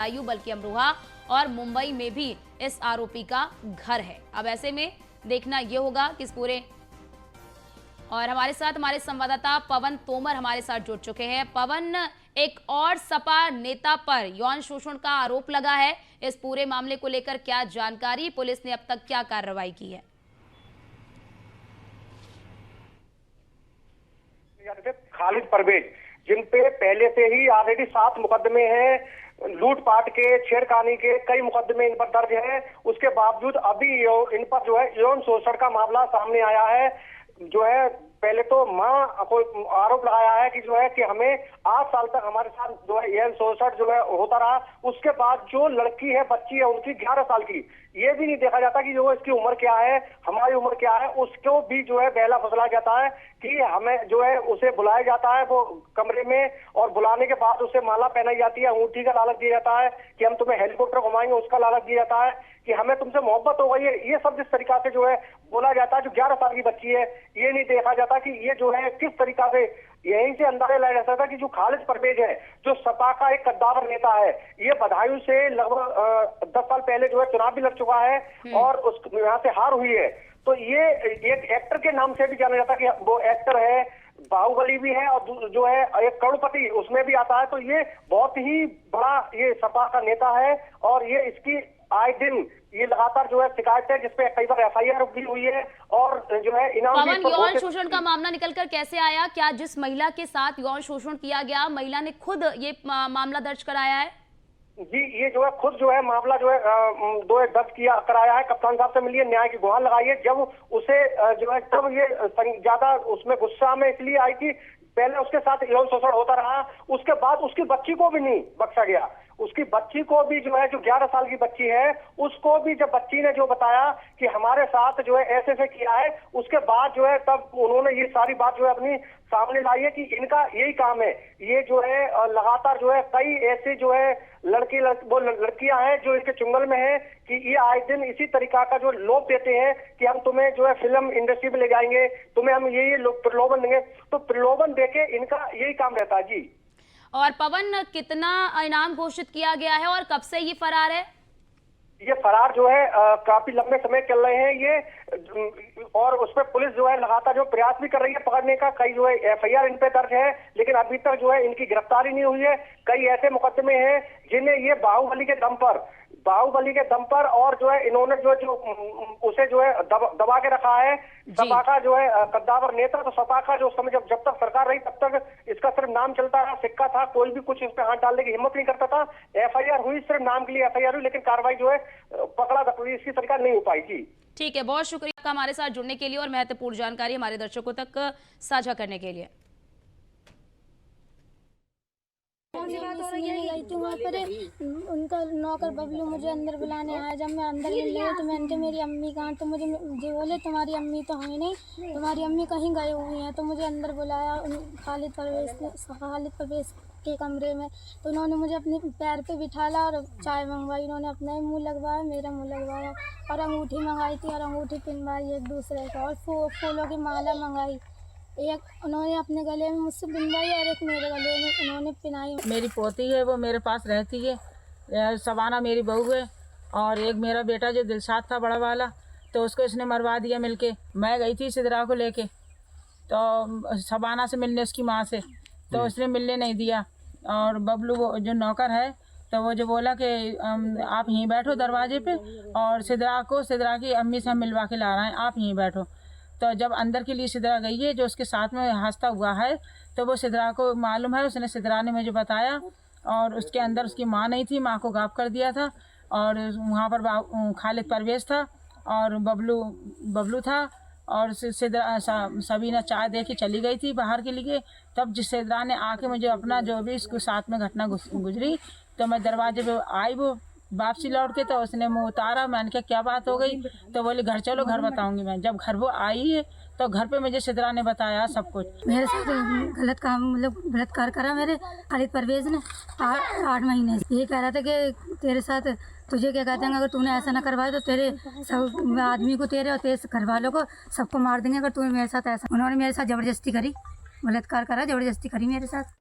आयु बल्कि अमरोहा और मुंबई में भी इस आरोपी का घर है। अब ऐसे में देखना यह होगा कि इस पूरे और हमारे साथ हमारे संवाददाता पवन तोमर हमारे साथ जुड़ चुके हैं। पवन, एक और सपा नेता पर यौन शोषण का आरोप लगा है, इस पूरे मामले को लेकर क्या जानकारी, पुलिस ने अब तक क्या कार्रवाई की है? खालिद परवेज, जिन पे पहले से ही ऑलरेडी 7 मुकदमे हैं, लूटपाट के, छेड़खानी के कई मुकदमे इन पर दर्ज हैं। उसके बावजूद अभी इन पर जो है यौन शोषण का मामला सामने आया है। जो है पहले तो मां को आरोप लगाया है कि जो है कि हमें 8 साल तक हमारे साथ जो है यौन शोषण जो है होता रहा। उसके बाद जो लड़की है, बच्ची है, उनकी 11 साल की, ये भी नहीं देखा जाता कि जो इसकी उम्र क्या है, हमारी उम्र क्या है, उसको भी जो है बहला फुसला जाता है कि हमें जो है उसे बुलाया जाता है वो कमरे में, और बुलाने के बाद उसे माला पहनाई जाती है, अंगूठी का लालच दिया जाता है कि हम तुम्हें हेलीकॉप्टर घुमाएंगे, उसका लालच दिया जाता है कि हमें तुमसे मोहब्बत हो गई है। ये सब जिस तरीका से जो है बोला जाता है, जो 11 साल की बच्ची है, ये नहीं देखा जाता कि ये जो है किस तरीका से, यहीं से अंदाजा लगाया जा सकता है कि जो खालिद परवेज है, जो सपा का एक कद्दावर नेता है, ये बदायूं से लगभग 10 साल पहले जो है चुनाव भी लड़ चुका है और उस यहाँ से हार हुई है। तो ये एक एक्टर के नाम से भी जाना जाता है कि वो एक्टर है, बाहुबली भी है, और जो है एक करोड़पति उसमें भी आता है। तो ये बहुत ही बड़ा ये सपा का नेता है और ये इसकी आए दिन ये लगातार जो है शिकायत है, जिसपे कई बार FIR भी हुई है और जो है इनाम भी। पवन, यौन शोषण का मामला निकलकर कैसे आया? क्या जिस महिला के साथ यौन शोषण किया गया, महिला ने खुद ये मामला दर्ज कराया है? जी, ये जो है खुद जो है मामला जो है दर्ज कराया है, कप्तान साहब से मिलिए, न्याय की गुहार लगाई है। जब उसे जो है तब ये ज्यादा उसमें गुस्सा में इसलिए आई कि पहले उसके साथ यौन शोषण होता रहा, उसके बाद उसकी बच्ची को भी नहीं बख्शा गया। उसकी बच्ची को भी जो है, जो 11 साल की बच्ची है, उसको भी जब बच्ची ने जो बताया कि हमारे साथ जो है ऐसे से किया है, उसके बाद जो है तब उन्होंने ये सारी बात जो है अपनी सामने लाई है कि इनका यही काम है। ये जो है लगातार जो है कई ऐसे जो है लड़कियां हैं जो इनके चुंगल में है कि ये आए दिन इसी तरीका का जो लोभ देते हैं कि हम तुम्हें जो है फिल्म इंडस्ट्री में ले जाएंगे, तुम्हें हम ये प्रलोभन देंगे। तो प्रलोभन देके इनका यही काम रहता है। जी, और पवन, कितना इनाम घोषित किया गया है और कब से ये फरार है? ये फरार जो है काफी लंबे समय चल रहे हैं ये, और उस पर पुलिस जो है लगातार जो प्रयास भी कर रही है पकड़ने का। कई जो है FIR इन पे दर्ज है, लेकिन अभी तक जो है इनकी गिरफ्तारी नहीं हुई है। कई ऐसे मुकदमे हैं जिन्हें ये बाहुबली के दम पर और जो है इन्होंने जो उसे जो है दबा के रखा है। सपा का जो है कद्दावर नेता, तो सपा का जो समय जब तक सरकार रही तब तक इसका सिर्फ नाम चलता रहा, सिक्का था, कोई भी कुछ इस पे हाथ डालने की हिम्मत नहीं करता था। FIR हुई, सिर्फ नाम के लिए FIR हुई, लेकिन कार्रवाई जो है पकड़ा दकड़ी इसकी तरीका नहीं हो पाई। जी ठीक है, बहुत शुक्रिया आपका हमारे साथ जुड़ने के लिए और महत्वपूर्ण जानकारी हमारे दर्शकों तक साझा करने के लिए। गई थी वहाँ पर, उनका नौकर बबलू मुझे अंदर बुलाने आया। जब मैं अंदर मिल गई तो मैंने कहा मेरी अम्मी कहाँ, तो मुझे जी बोले तुम्हारी अम्मी तो है नहीं, तुम्हारी अम्मी कहीं गई हुई हैं। तो मुझे अंदर बुलाया खालिद परवेज के कमरे में, तो उन्होंने मुझे अपने पैर पे बिठाला और चाय मंगवाई। उन्होंने अपना ही मुँह लगवाया, मेरा मुँह लगवाया, और अंगूठी मंगाई थी और अंगूठी पिनवाई एक दूसरे का, और फूलों की माला मंगाई। एक उन्होंने अपने गले में मुझसे पिनवाई और एक मेरे गले में उन्होंने पिनाई। मेरी पोती है, वो मेरे पास रहती है। सबाना मेरी बहू है, और एक मेरा बेटा जो दिलशाद था बड़ा वाला, तो उसको इसने मरवा दिया मिलके। मैं गई थी सिदरा को लेके, तो सबाना से मिलने उसकी माँ से, तो उसने मिलने नहीं दिया। और बबलू वो जो नौकर है, तो वो जो बोला कि आप यहीं बैठो दरवाजे पे, और सिदरा की अम्मी से हम मिलवा के ला रहे हैं, आप यहीं बैठो। तो जब अंदर के लिए सिदरा गई है, जो उसके साथ में हंसता हुआ है, तो वो सिदरा को मालूम है, उसने सिदरा ने मुझे बताया। और उसके अंदर उसकी माँ नहीं थी, माँ को गायब कर दिया था, और वहाँ पर खालिद परवेज था और बबलू था, और सबीना चाय दे के चली गई थी बाहर के लिए। तब जिस सिदरा ने आके मुझे अपना जो भी इसके साथ में घटना गुजरी, तो मैं दरवाजे पे आई, वो वापसी लौट के, तो उसने मुँह उतारा। मैंने कहा क्या बात हो गई, तो बोली घर चलो, घर बताऊंगी मैं। जब घर वो आई है तो घर पे मुझे सिदरा ने बताया सब कुछ। मेरे साथ गलत काम, मतलब बलात्कार करा मेरे खालिद परवेज ने 8 महीने से। ये कह रहा था कि तेरे साथ, तुझे क्या कहते हैं, अगर तूने ऐसा ना करवाया तो तेरे सब आदमी को, तेरे और तेरे घर वालों को सबको मार देंगे अगर तूने मेरे साथ ऐसा। उन्होंने मेरे साथ ज़बरदस्ती करी, बलात्कार करा, ज़बरदस्ती करी मेरे साथ।